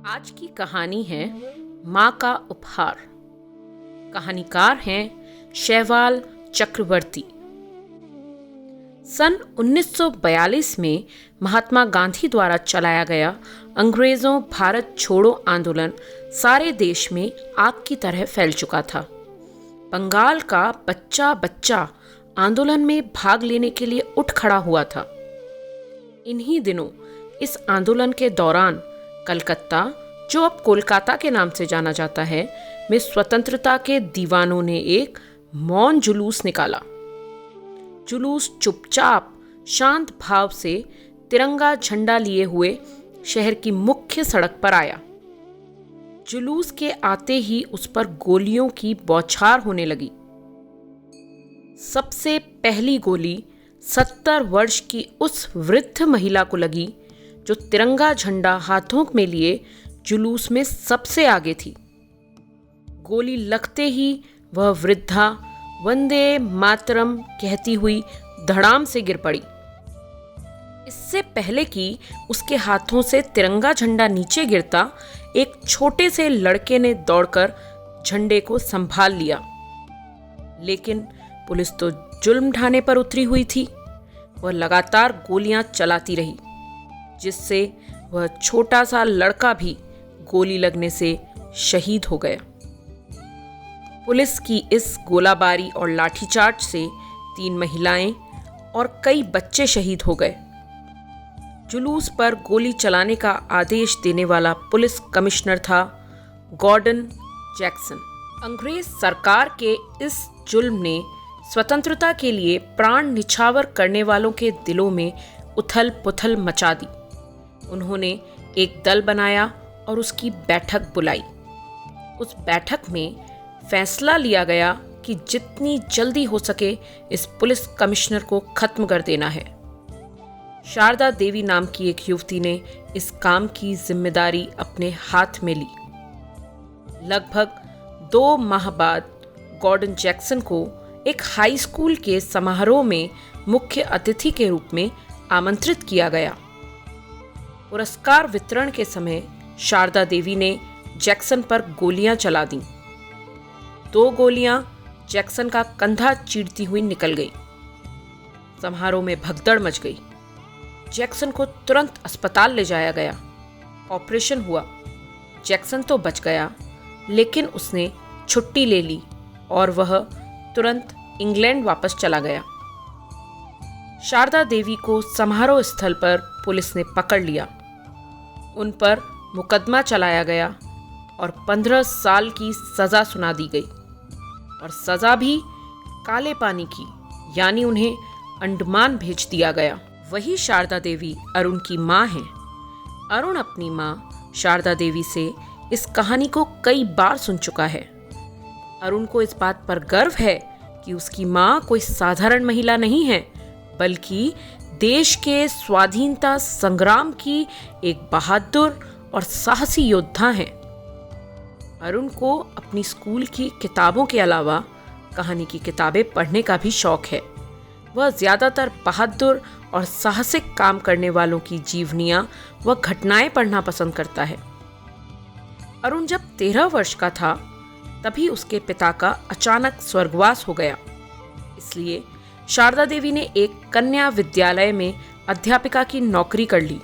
आज की कहानी है माँ का उपहार। कहानीकार हैं शैवाल चक्रवर्ती। सन 1942 में महात्मा गांधी द्वारा चलाया गया अंग्रेजों भारत छोड़ो आंदोलन सारे देश में आग की तरह फैल चुका था। बंगाल का बच्चा बच्चा आंदोलन में भाग लेने के लिए उठ खड़ा हुआ था। इन्हीं दिनों इस आंदोलन के दौरान कलकत्ता, जो अब कोलकाता के नाम से जाना जाता है, में स्वतंत्रता के दीवानों ने एक मौन जुलूस निकाला। जुलूस चुपचाप शांत भाव से तिरंगा झंडा लिए हुए शहर की मुख्य सड़क पर आया। जुलूस के आते ही उस पर गोलियों की बौछार होने लगी। सबसे पहली गोली 70 वर्ष की उस वृद्ध महिला को लगी जो तिरंगा झंडा हाथों में लिए जुलूस में सबसे आगे थी। गोली लगते ही वह वृद्धा वंदे मातरम कहती हुई धड़ाम से गिर पड़ी। इससे पहले कि उसके हाथों से तिरंगा झंडा नीचे गिरता, एक छोटे से लड़के ने दौड़कर झंडे को संभाल लिया। लेकिन पुलिस तो जुल्म ढाने पर उतरी हुई थी। वह लगातार गोलियां चलाती रही, जिससे वह छोटा सा लड़का भी गोली लगने से शहीद हो गया। पुलिस की इस गोलाबारी और लाठीचार्ज से 3 महिलाएं और कई बच्चे शहीद हो गए। जुलूस पर गोली चलाने का आदेश देने वाला पुलिस कमिश्नर था गॉर्डन जैक्सन। अंग्रेज सरकार के इस जुल्म ने स्वतंत्रता के लिए प्राण निछावर करने वालों के दिलों में उथल पुथल मचा दी। उन्होंने एक दल बनाया और उसकी बैठक बुलाई। उस बैठक में फैसला लिया गया कि जितनी जल्दी हो सके इस पुलिस कमिश्नर को खत्म कर देना है। शारदा देवी नाम की एक युवती ने इस काम की जिम्मेदारी अपने हाथ में ली। लगभग 2 माह बाद गॉर्डन जैक्सन को एक हाई स्कूल के समारोह में मुख्य अतिथि के रूप में आमंत्रित किया गया। पुरस्कार वितरण के समय शारदा देवी ने जैक्सन पर गोलियां चला दीं। 2 गोलियां जैक्सन का कंधा चीरती हुई निकल गई। समारोह में भगदड़ मच गई। जैक्सन को तुरंत अस्पताल ले जाया गया। ऑपरेशन हुआ। जैक्सन तो बच गया, लेकिन उसने छुट्टी ले ली और वह तुरंत इंग्लैंड वापस चला गया। शारदा देवी को समारोह स्थल पर पुलिस ने पकड़ लिया। उन पर मुकदमा चलाया गया और 15 साल की सज़ा सुना दी गई, और सज़ा भी काले पानी की, यानी उन्हें अंडमान भेज दिया गया। वही शारदा देवी अरुण की माँ हैं। अरुण अपनी माँ शारदा देवी से इस कहानी को कई बार सुन चुका है। अरुण को इस बात पर गर्व है कि उसकी माँ कोई साधारण महिला नहीं है, बल्कि देश के स्वाधीनता संग्राम की एक बहादुर और साहसी योद्धा हैं। अरुण को अपनी स्कूल की किताबों के अलावा कहानी की किताबें पढ़ने का भी शौक है। वह ज़्यादातर बहादुर और साहसिक काम करने वालों की जीवनियां व घटनाएं पढ़ना पसंद करता है। अरुण जब 13 वर्ष का था, तभी उसके पिता का अचानक स्वर्गवास हो गया। इसलिए शारदा देवी ने एक कन्या विद्यालय में अध्यापिका की नौकरी कर ली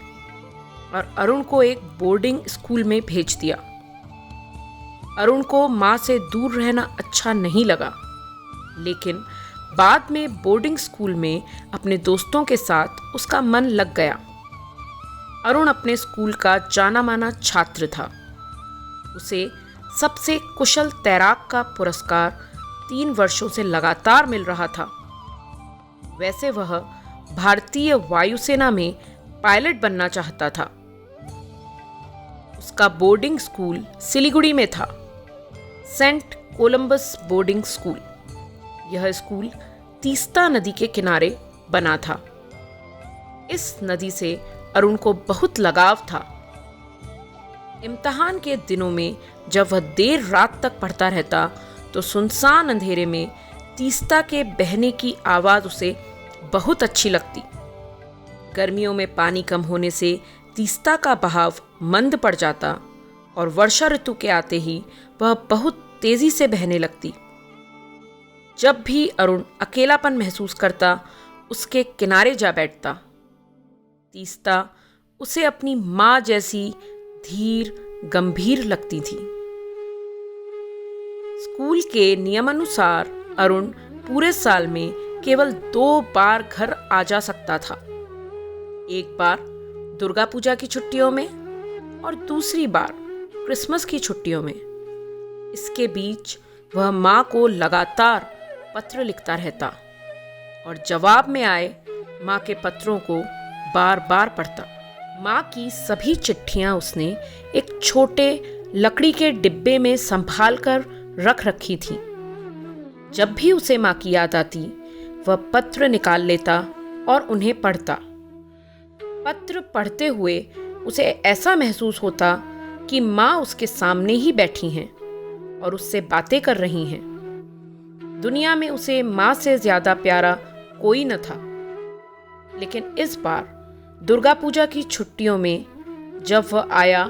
और अरुण को एक बोर्डिंग स्कूल में भेज दिया। अरुण को माँ से दूर रहना अच्छा नहीं लगा, लेकिन बाद में बोर्डिंग स्कूल में अपने दोस्तों के साथ उसका मन लग गया। अरुण अपने स्कूल का जाना माना छात्र था। उसे सबसे कुशल तैराक का पुरस्कार 3 वर्षों से लगातार मिल रहा था। वैसे वह भारतीय वायुसेना में पायलट बनना चाहता था। उसका बोर्डिंग स्कूल सिलीगुड़ी में था, सेंट कोलंबस बोर्डिंग स्कूल। यह स्कूल तीस्ता नदी के किनारे बना था। इस नदी से अरुण को बहुत लगाव था। इम्तिहान के दिनों में जब वह देर रात तक पढ़ता रहता, तो सुनसान अंधेरे में तीस्ता के बहने की आवाज़ उसे बहुत अच्छी लगती। गर्मियों में पानी कम होने से तीस्ता का बहाव मंद पड़ जाता और वर्षा ऋतु के आते ही वह बहुत तेजी से बहने लगती। जब भी अरुण अकेलापन महसूस करता, उसके किनारे जा बैठता। तीस्ता उसे अपनी माँ जैसी धीर, गंभीर लगती थी। स्कूल के नियमानुसार अरुण पूरे साल में केवल 2 बार घर आ जा सकता था। एक बार दुर्गा पूजा की छुट्टियों में और दूसरी बार क्रिसमस की छुट्टियों में। इसके बीच वह माँ को लगातार पत्र लिखता रहता और जवाब में आए माँ के पत्रों को बार बार पढ़ता। माँ की सभी चिट्ठियाँ उसने एक छोटे लकड़ी के डिब्बे में संभाल कर रख रखी थी। जब भी उसे माँ की याद आती, वह पत्र निकाल लेता और उन्हें पढ़ता। पत्र पढ़ते हुए उसे ऐसा महसूस होता कि माँ उसके सामने ही बैठी हैं और उससे बातें कर रही हैं। दुनिया में उसे माँ से ज्यादा प्यारा कोई न था। लेकिन इस बार दुर्गा पूजा की छुट्टियों में जब वह आया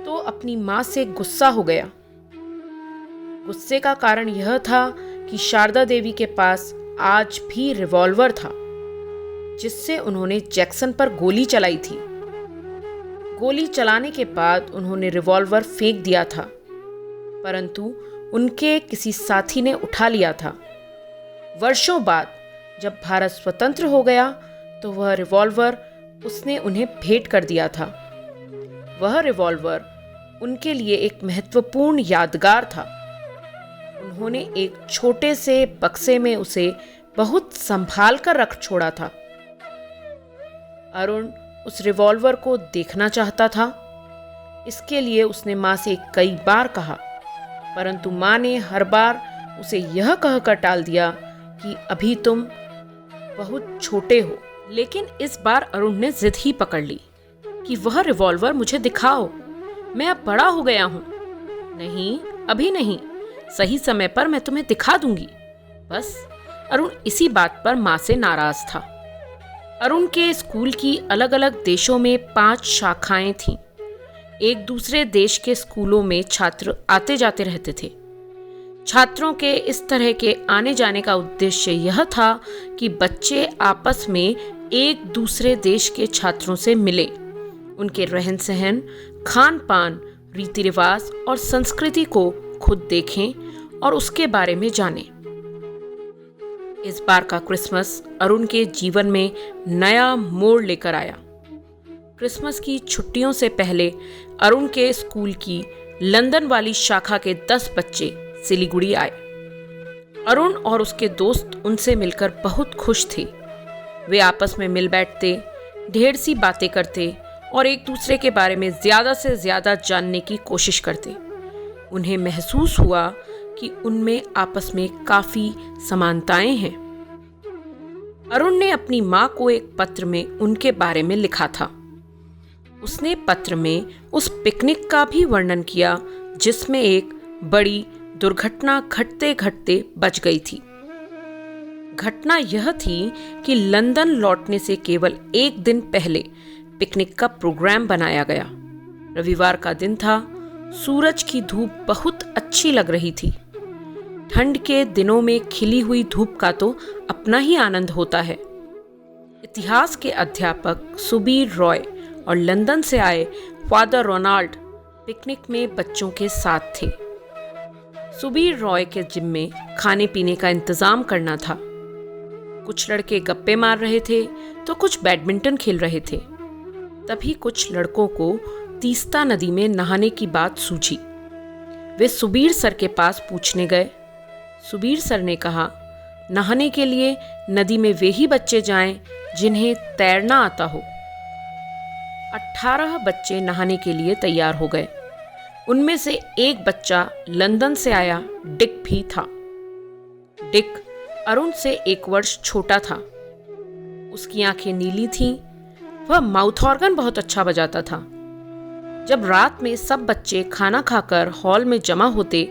तो अपनी माँ से गुस्सा हो गया। गुस्से का कारण यह था कि शारदा देवी के पास आज भी रिवॉल्वर था, जिससे उन्होंने जैक्सन पर गोली चलाई थी। गोली चलाने के बाद उन्होंने रिवॉल्वर फेंक दिया था, परंतु उनके किसी साथी ने उठा लिया था। वर्षों बाद जब भारत स्वतंत्र हो गया तो वह रिवॉल्वर उसने उन्हें भेंट कर दिया था। वह रिवॉल्वर उनके लिए एक महत्वपूर्ण यादगार था। उन्होंने एक छोटे से बक्से में उसे बहुत संभाल कर रख छोड़ा था। अरुण उस रिवॉल्वर को देखना चाहता था। इसके लिए उसने माँ से कई बार कहा, परंतु माँ ने हर बार उसे यह कहकर टाल दिया कि अभी तुम बहुत छोटे हो। लेकिन इस बार अरुण ने जिद ही पकड़ ली कि वह रिवॉल्वर मुझे दिखाओ, मैं अब बड़ा हो गया हूँ। नहीं, अभी नहीं, सही समय पर मैं तुम्हें दिखा दूंगी। बस अरुण इसी बात पर माँ से नाराज था। अरुण के स्कूल की अलग अलग देशों में 5 शाखाएं थीं। एक दूसरे देश के स्कूलों में छात्र आते जाते रहते थे। छात्रों के इस तरह के आने जाने का उद्देश्य यह था कि बच्चे आपस में एक दूसरे देश के छात्रों से मिले, उनके रहन सहन, खान पान, रीति रिवाज और संस्कृति को खुद देखें और उसके बारे में जानें। इस बार का क्रिसमस अरुण के जीवन में नया मोड़ लेकर आया। क्रिसमस की छुट्टियों से पहले अरुण के स्कूल की लंदन वाली शाखा के 10 बच्चे सिलीगुड़ी आए। अरुण और उसके दोस्त उनसे मिलकर बहुत खुश थे। वे आपस में मिल बैठते, ढेर सी बातें करते और एक दूसरे के बारे में ज्यादा से ज्यादा जानने की कोशिश करते। उन्हें महसूस हुआ कि उनमें आपस में काफी समानताएं हैं। अरुण ने अपनी माँ को एक पत्र में उनके बारे में लिखा था। उसने पत्र में उस पिकनिक का भी वर्णन किया जिसमें एक बड़ी दुर्घटना घटते घटते बच गई थी। घटना यह थी कि लंदन लौटने से केवल 1 दिन पहले पिकनिक का प्रोग्राम बनाया गया। रविवार का दिन था। सूरज की धूप बहुत अच्छी लग रही थी। ठंड के दिनों में खिली हुई धूप का तो अपना ही आनंद होता है। इतिहास के अध्यापक सुबीर रॉय और लंदन से आए फादर रोनाल्ड पिकनिक में बच्चों के साथ थे। सुबीर रॉय के जिम्मे खाने पीने का इंतजाम करना था। कुछ लड़के गप्पे मार रहे थे तो कुछ बैडमिंटन खेल रहे थे। तभी कुछ लड़कों को तीस्ता नदी में नहाने की बात सूझी। वे सुबीर सर के पास पूछने गए। सुबीर सर ने कहा, नहाने के लिए नदी में वे ही बच्चे जाएं जिन्हें तैरना आता हो। 18 बच्चे नहाने के लिए तैयार हो गए। उनमें से एक बच्चा लंदन से आया डिक भी था। डिक अरुण से 1 वर्ष छोटा था। उसकी आंखें नीली थीं। वह माउथ ऑर्गन बहुत अच्छा बजाता था। जब रात में सब बच्चे खाना खाकर हॉल में जमा होते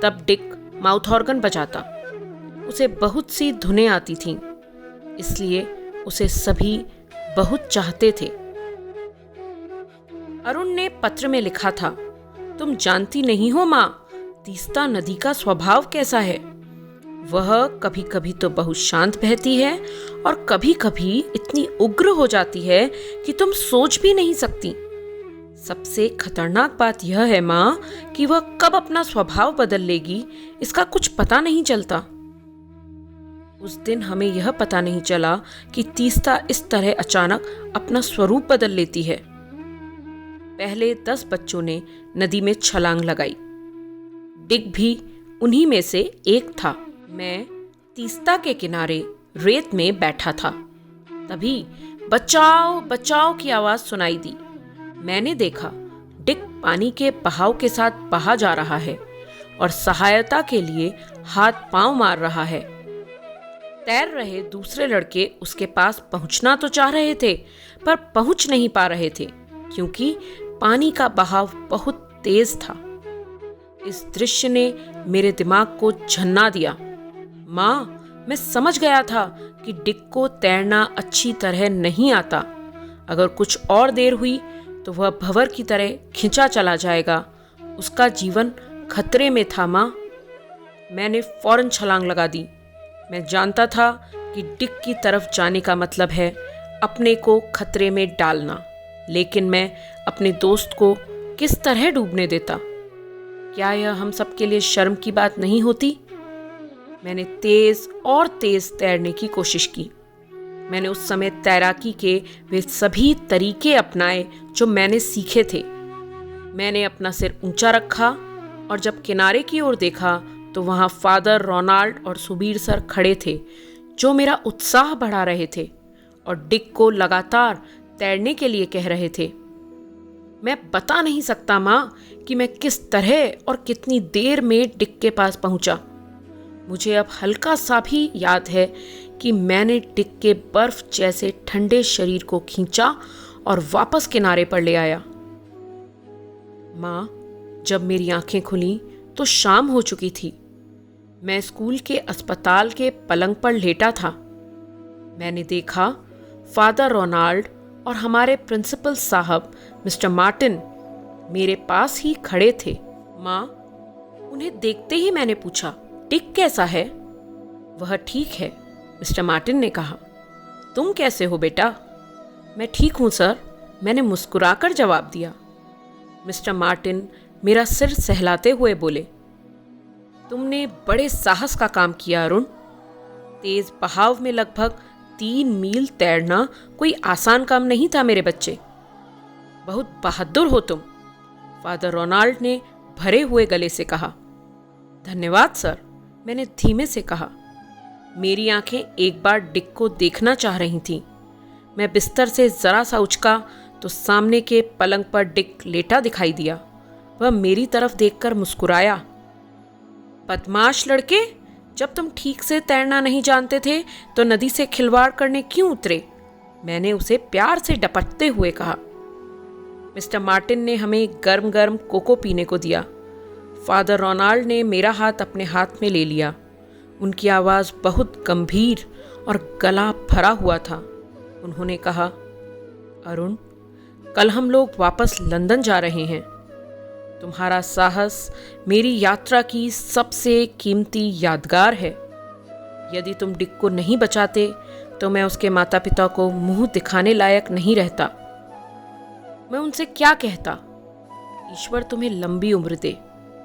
तब डिक माउथ ऑर्गन बजाता। उसे बहुत सी धुनें आती थीं, इसलिए उसे सभी बहुत चाहते थे। अरुण ने पत्र में लिखा था, तुम जानती नहीं हो माँ, तीस्ता नदी का स्वभाव कैसा है। वह कभी कभी तो बहुत शांत बहती है और कभी कभी इतनी उग्र हो जाती है कि तुम सोच भी नहीं सकती। सबसे खतरनाक बात यह है माँ कि वह कब अपना स्वभाव बदल लेगी, इसका कुछ पता नहीं चलता। उस दिन हमें यह पता नहीं चला कि तीस्ता इस तरह अचानक अपना स्वरूप बदल लेती है। पहले 10 बच्चों ने नदी में छलांग लगाई। डिक भी उन्हीं में से एक था। मैं तीस्ता के किनारे रेत में बैठा था। तभी बचाओ बचाओ की आवाज सुनाई दी। मैंने देखा डिक पानी के बहाव के साथ बहा जा रहा है और सहायता के लिए हाथ पांव मार रहा है। तैर रहे दूसरे लड़के उसके पास पहुंचना तो चाह रहे थे, पर पहुंच नहीं पा रहे थे क्योंकि पानी का बहाव बहुत तेज था। इस दृश्य ने मेरे दिमाग को झन्ना दिया। माँ, मैं समझ गया था कि डिक को तैरना अच्छी तरह नहीं आता। अगर कुछ और देर हुई तो वह भंवर की तरह खिंचा चला जाएगा। उसका जीवन खतरे में था माँ। मैंने फौरन छलांग लगा दी। मैं जानता था कि डिक की तरफ जाने का मतलब है अपने को खतरे में डालना, लेकिन मैं अपने दोस्त को किस तरह डूबने देता। क्या यह हम सबके लिए शर्म की बात नहीं होती? मैंने तेज और तेज तैरने की कोशिश की। मैंने उस समय तैराकी के वे सभी तरीके अपनाए जो मैंने सीखे थे। मैंने अपना सिर ऊंचा रखा और जब किनारे की ओर देखा तो वहां फादर रोनाल्ड और सुबीर सर खड़े थे, जो मेरा उत्साह बढ़ा रहे थे और डिक को लगातार तैरने के लिए कह रहे थे। मैं बता नहीं सकता माँ कि मैं किस तरह और कितनी देर में डिक के पास पहुंचा। मुझे अब हल्का सा भी याद है कि मैंने डिक के बर्फ जैसे ठंडे शरीर को खींचा और वापस किनारे पर ले आया। माँ, जब मेरी आंखें खुली तो शाम हो चुकी थी। मैं स्कूल के अस्पताल के पलंग पर लेटा था। मैंने देखा फादर रोनाल्ड और हमारे प्रिंसिपल साहब मिस्टर मार्टिन मेरे पास ही खड़े थे। माँ, उन्हें देखते ही मैंने पूछा, डिक कैसा है? वह ठीक है, मिस्टर मार्टिन ने कहा। तुम कैसे हो बेटा? मैं ठीक हूं सर, मैंने मुस्कुराकर जवाब दिया। मिस्टर मार्टिन मेरा सिर सहलाते हुए बोले, तुमने बड़े साहस का काम किया अरुण। तेज बहाव में लगभग 3 मील तैरना कोई आसान काम नहीं था मेरे बच्चे। बहुत बहादुर हो तुम, फादर रोनाल्ड ने भरे हुए गले से कहा। धन्यवाद सर, मैंने धीमे से कहा। मेरी आंखें एक बार डिक को देखना चाह रही थीं। मैं बिस्तर से जरा सा उचका तो सामने के पलंग पर डिक लेटा दिखाई दिया। वह मेरी तरफ देखकर मुस्कुराया। बदमाश लड़के, जब तुम ठीक से तैरना नहीं जानते थे तो नदी से खिलवाड़ करने क्यों उतरे? मैंने उसे प्यार से डपटते हुए कहा। मिस्टर मार्टिन ने हमें गर्म गर्म कोको पीने को दिया। फादर रोनाल्ड ने मेरा हाथ अपने हाथ में ले लिया। उनकी आवाज़ बहुत गंभीर और गला भरा हुआ था। उन्होंने कहा, अरुण, कल हम लोग वापस लंदन जा रहे हैं। तुम्हारा साहस मेरी यात्रा की सबसे कीमती यादगार है। यदि तुम डिक को नहीं बचाते तो मैं उसके माता पिता को मुंह दिखाने लायक नहीं रहता। मैं उनसे क्या कहता? ईश्वर तुम्हें लंबी उम्र दे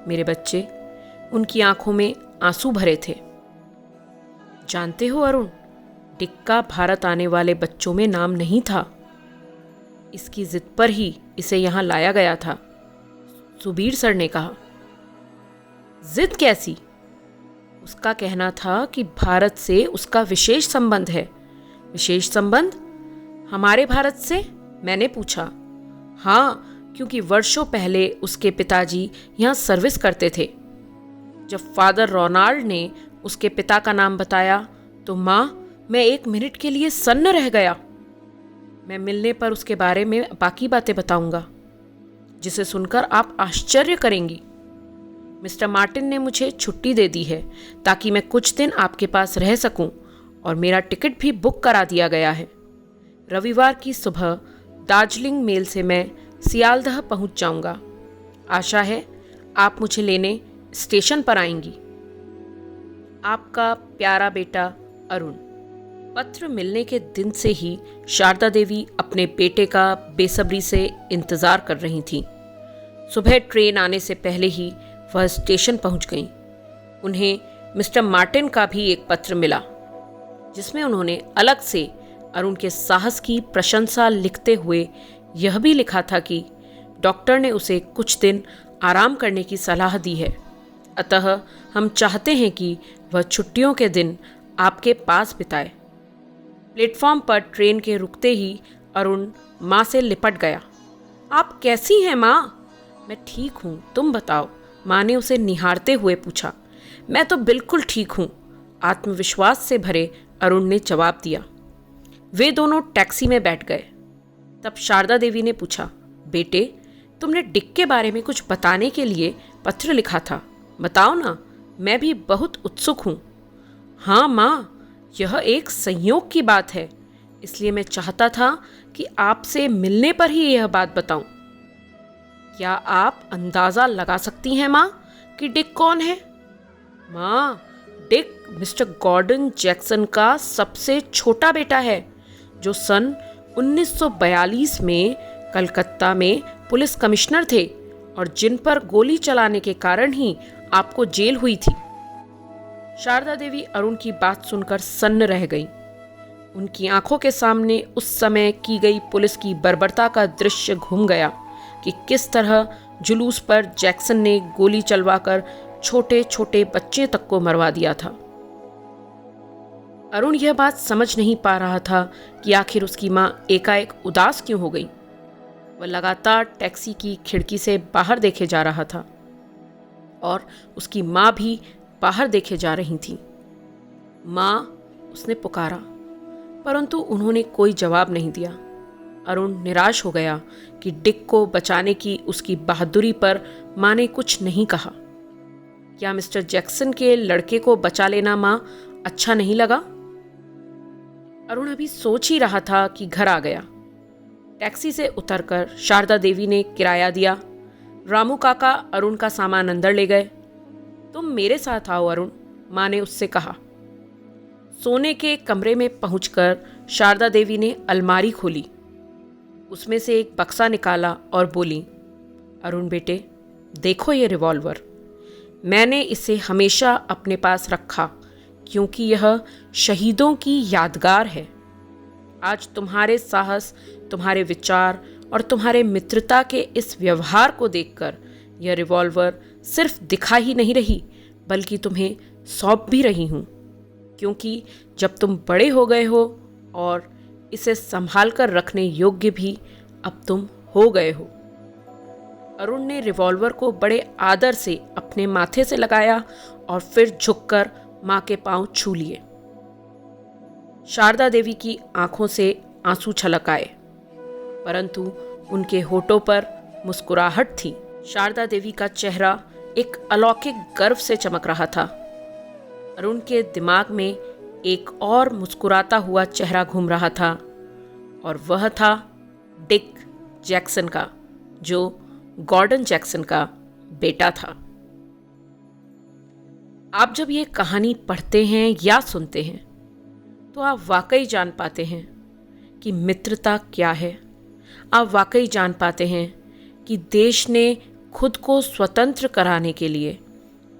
मेरे बच्चे। उनकी आंखों में आंसू भरे थे। जानते हो अरुण, डिक का भारत आने वाले बच्चों में नाम नहीं था। इसकी जिद पर ही इसे यहां लाया गया था, सुबीर सर ने कहा। जिद कैसी? उसका कहना था कि भारत से उसका विशेष संबंध है। विशेष संबंध? हमारे भारत से? मैंने पूछा। हाँ, क्योंकि वर्षों पहले उसके पिताजी यहाँ सर्विस करते थे। जब फादर रोनाल्ड ने उसके पिता का नाम बताया तो माँ, मैं 1 मिनट के लिए सन्न रह गया। मैं मिलने पर उसके बारे में बाकी बातें बताऊंगा, जिसे सुनकर आप आश्चर्य करेंगी। मिस्टर मार्टिन ने मुझे छुट्टी दे दी है ताकि मैं कुछ दिन आपके पास रह सकूं, और मेरा टिकट भी बुक करा दिया गया है। रविवार की सुबह दार्जिलिंग मेल से मैं सियालदह पहुंच जाऊंगा। आशा है आप मुझे लेने स्टेशन पर आएंगी। आपका प्यारा बेटा अरुण। पत्र मिलने के दिन से ही शारदा देवी अपने बेटे का बेसब्री से इंतजार कर रही थीं। सुबह ट्रेन आने से पहले ही वह स्टेशन पहुंच गईं। उन्हें मिस्टर मार्टिन का भी एक पत्र मिला, जिसमें उन्होंने अलग से अरुण के साहस की प्रशंसा लिखते हुए यह भी लिखा था कि डॉक्टर ने उसे कुछ दिन आराम करने की सलाह दी है, अतः हम चाहते हैं कि वह छुट्टियों के दिन आपके पास बिताए। प्लेटफॉर्म पर ट्रेन के रुकते ही अरुण माँ से लिपट गया। आप कैसी हैं माँ? मैं ठीक हूँ, तुम बताओ, माँ ने उसे निहारते हुए पूछा। मैं तो बिल्कुल ठीक हूँ, आत्मविश्वास से भरे अरुण ने जवाब दिया। वे दोनों टैक्सी में बैठ गए। तब शारदा देवी ने पूछा, बेटे, तुमने डिक के बारे में कुछ बताने के लिए पत्र लिखा था, बताओ ना, मैं भी बहुत उत्सुक हूँ। हाँ माँ, यह एक संयोग की बात है, इसलिए मैं चाहता था कि आपसे मिलने पर ही यह बात बताऊं। क्या आप अंदाज़ा लगा सकती हैं माँ कि डिक कौन है? माँ, डिक मिस्टर गॉर्डन जैक्सन का सबसे छोटा बेटा है, जो सन 1942 में कलकत्ता में पुलिस कमिश्नर थे और जिन पर गोली चलाने के कारण ही आपको जेल हुई थी। शारदा देवी अरुण की बात सुनकर सन्न रह गईं। उनकी आंखों के सामने उस समय की गई पुलिस की बर्बरता का दृश्य घूम गया कि किस तरह जुलूस पर जैक्सन ने गोली चलवाकर छोटे छोटे बच्चे तक को मरवा दिया था। अरुण यह बात समझ नहीं पा रहा था कि आखिर उसकी माँ एकाएक उदास क्यों हो गई। वह लगातार टैक्सी की खिड़की से बाहर देखे जा रहा था और उसकी माँ भी बाहर देखे जा रही थी। माँ, उसने पुकारा, परंतु उन्होंने कोई जवाब नहीं दिया। अरुण निराश हो गया कि डिक को बचाने की उसकी बहादुरी पर माँ ने कुछ नहीं कहा। क्या मिस्टर जैक्सन के लड़के को बचा लेना माँ अच्छा नहीं लगा? अरुण अभी सोच ही रहा था कि घर आ गया। टैक्सी से उतरकर शारदा देवी ने किराया दिया। रामू काका अरुण का सामान अंदर ले गए। तुम मेरे साथ आओ अरुण, माँ ने उससे कहा। सोने के कमरे में पहुंचकर शारदा देवी ने अलमारी खोली, उसमें से एक बक्सा निकाला और बोली, अरुण बेटे, देखो ये रिवॉल्वर। मैंने इसे हमेशा अपने पास रखा क्योंकि यह शहीदों की यादगार है। आज तुम्हारे साहस, तुम्हारे विचार और तुम्हारे मित्रता के इस व्यवहार को देखकर यह रिवॉल्वर सिर्फ दिखा ही नहीं रही, बल्कि तुम्हें सौंप भी रही हूँ, क्योंकि जब तुम बड़े हो गए हो और इसे संभाल कर रखने योग्य भी अब तुम हो गए हो। अरुण ने रिवॉल्वर को बड़े आदर से अपने माथे से लगाया और फिर झुककर माँ के पांव छू लिए। शारदा देवी की आंखों से आंसू छलक आए, परंतु उनके होठों पर मुस्कुराहट थी। शारदा देवी का चेहरा एक अलौकिक गर्व से चमक रहा था। अरुण के दिमाग में एक और मुस्कुराता हुआ चेहरा घूम रहा था, और वह था डिक जैक्सन का, जो गॉर्डन जैक्सन का बेटा था। आप जब ये कहानी पढ़ते हैं या सुनते हैं तो आप वाकई जान पाते हैं कि मित्रता क्या है। आप वाकई जान पाते हैं कि देश ने खुद को स्वतंत्र कराने के लिए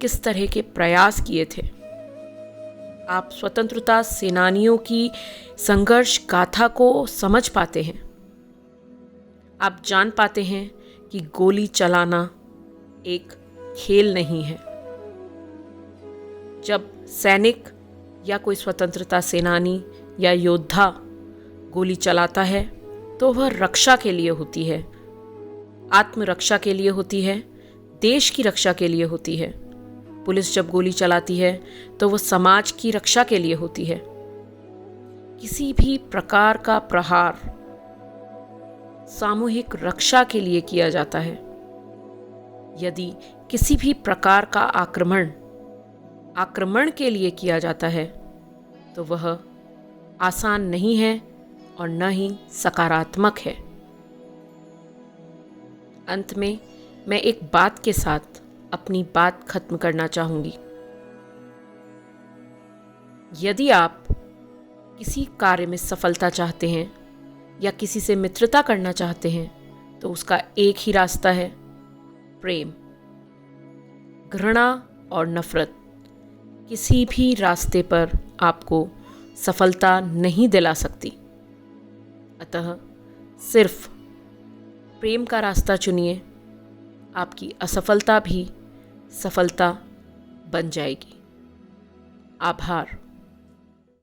किस तरह के प्रयास किए थे। आप स्वतंत्रता सेनानियों की संघर्ष गाथा को समझ पाते हैं। आप जान पाते हैं कि गोली चलाना एक खेल नहीं है। जब सैनिक या कोई स्वतंत्रता सेनानी या योद्धा गोली चलाता है तो वह रक्षा के लिए होती है, आत्मरक्षा के लिए होती है, देश की रक्षा के लिए होती है। पुलिस जब गोली चलाती है तो वह समाज की रक्षा के लिए होती है। किसी भी प्रकार का प्रहार सामूहिक रक्षा के लिए किया जाता है। यदि किसी भी प्रकार का आक्रमण के लिए किया जाता है तो वह आसान नहीं है और न ही सकारात्मक है। अंत में मैं एक बात के साथ अपनी बात खत्म करना चाहूंगी। यदि आप किसी कार्य में सफलता चाहते हैं या किसी से मित्रता करना चाहते हैं तो उसका एक ही रास्ता है, प्रेम। घृणा और नफरत किसी भी रास्ते पर आपको सफलता नहीं दिला सकती। अतः सिर्फ प्रेम का रास्ता चुनिए, आपकी असफलता भी सफलता बन जाएगी। आभार।